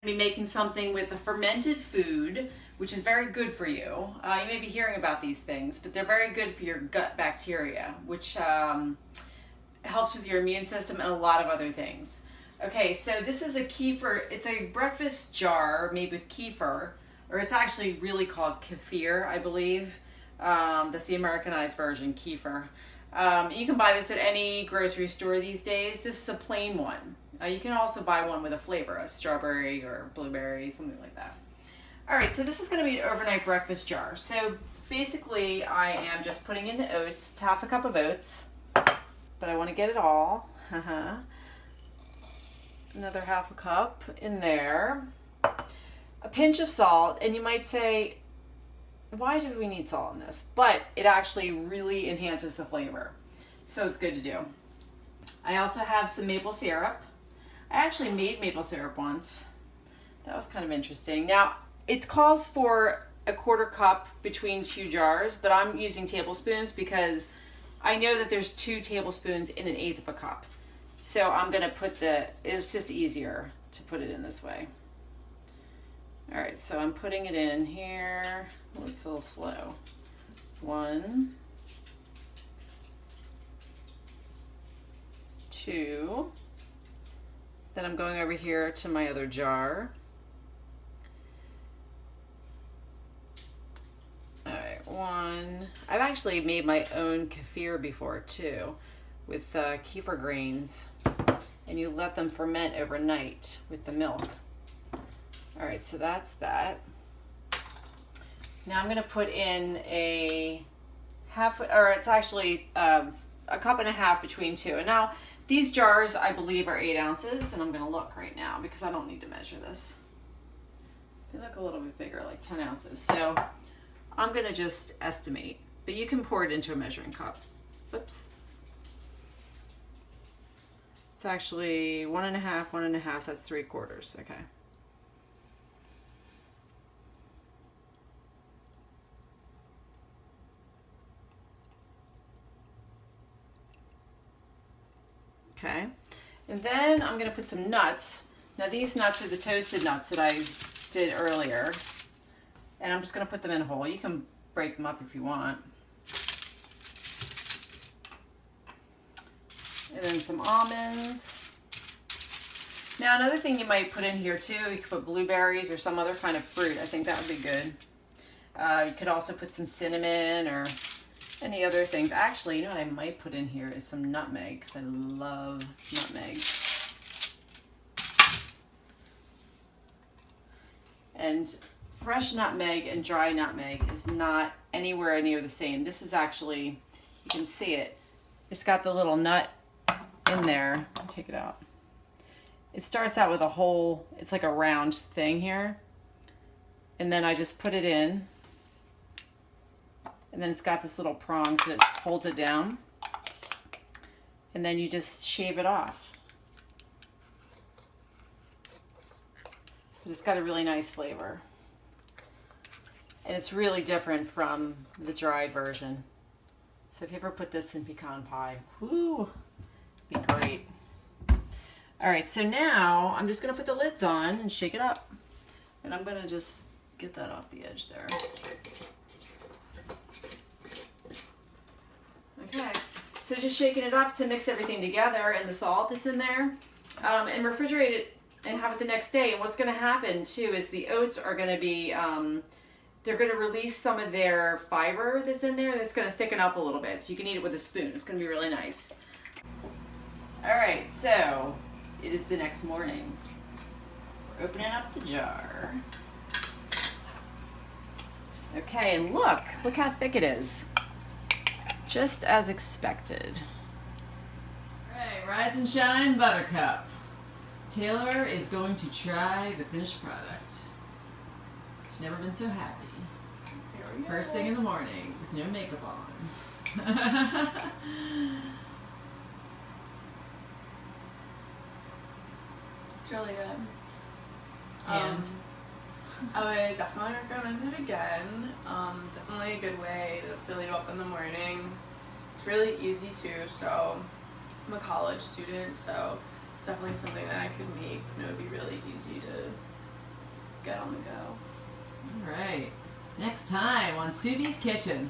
Be making something with a fermented food, which is very good for you. You may be hearing about these things, but they're very good for your gut bacteria, which helps with your immune system and a lot of other things. Okay, so this is a kefir. It's a breakfast jar made with kefir, or it's actually really called kefir, I believe. That's the Americanized version, kefir. You can buy this at any grocery store these days. This is a plain one. You can also buy one with a flavor, a strawberry or blueberry, something like that. All right, so this is going to be an overnight breakfast jar. So basically, I am just putting in the oats. It's half a cup of oats, but I want to get it all. Another half a cup in there. A pinch of salt, and you might say, why do we need salt in this? But it actually really enhances the flavor, so it's good to do. I also have some maple syrup. I actually made maple syrup once. That was kind of interesting. Now, it calls for a quarter cup between two jars, but I'm using tablespoons because I know that there's 2 tablespoons in 1/8 of a cup. So I'm gonna put it's just easier to put it in this way. All right, so I'm putting it in here. Oh, it's a little slow. 1, 2. Then I'm going over here to my other jar. All right, 1. I've actually made my own kefir before too, with kefir grains, and you let them ferment overnight with the milk. All right, so that's that. Now I'm gonna put in it's actually a cup and a half between 2. And now these jars, I believe, are 8 ounces, and I'm gonna look right now because I don't need to measure this. They look a little bit bigger, like 10 ounces. So I'm gonna just estimate, but you can pour it into a measuring cup. Whoops. It's actually 1 1/2, 1 1/2, so that's 3/4, okay. Okay, and then I'm going to put some nuts. Now these nuts are the toasted nuts that I did earlier, and I'm just going to put them in whole. You can break them up if you want. And then some almonds. Now another thing you might put in here too, you could put blueberries or some other kind of fruit. I think that would be good. You could also put some cinnamon or any other things. Actually, you know what I might put in here is some nutmeg, because I love nutmeg. And fresh nutmeg and dry nutmeg is not anywhere near the same. This is actually, you can see it. It's got the little nut in there. I'll take it out. It starts out with a hole, it's like a round thing here. And then I just put it in. And then it's got this little prong so it holds it down. And then you just shave it off. But it's got a really nice flavor. And it's really different from the dried version. So if you ever put this in pecan pie, whoo, it'd be great. All right, so now I'm just gonna put the lids on and shake it up. And I'm gonna just get that off the edge there. Okay, so just shaking it up to mix everything together and the salt that's in there, and refrigerate it and have it the next day. And what's going to happen too is the oats are going to be, they're going to release some of their fiber that's in there, and it's going to thicken up a little bit. So you can eat it with a spoon. It's going to be really nice. All right, so it is the next morning. We're opening up the jar. Okay, and look how thick it is. Just as expected. All right, rise and shine, Buttercup. Taylor is going to try the finished product. She's never been so happy. First thing in the morning with no makeup on. It's really good. And I would definitely recommend it again. Definitely a good way to fill you up in the morning. It's really easy too, so I'm a college student, so it's definitely something that I could make, and it would be really easy to get on the go. All right. Next time on Suvi's Kitchen.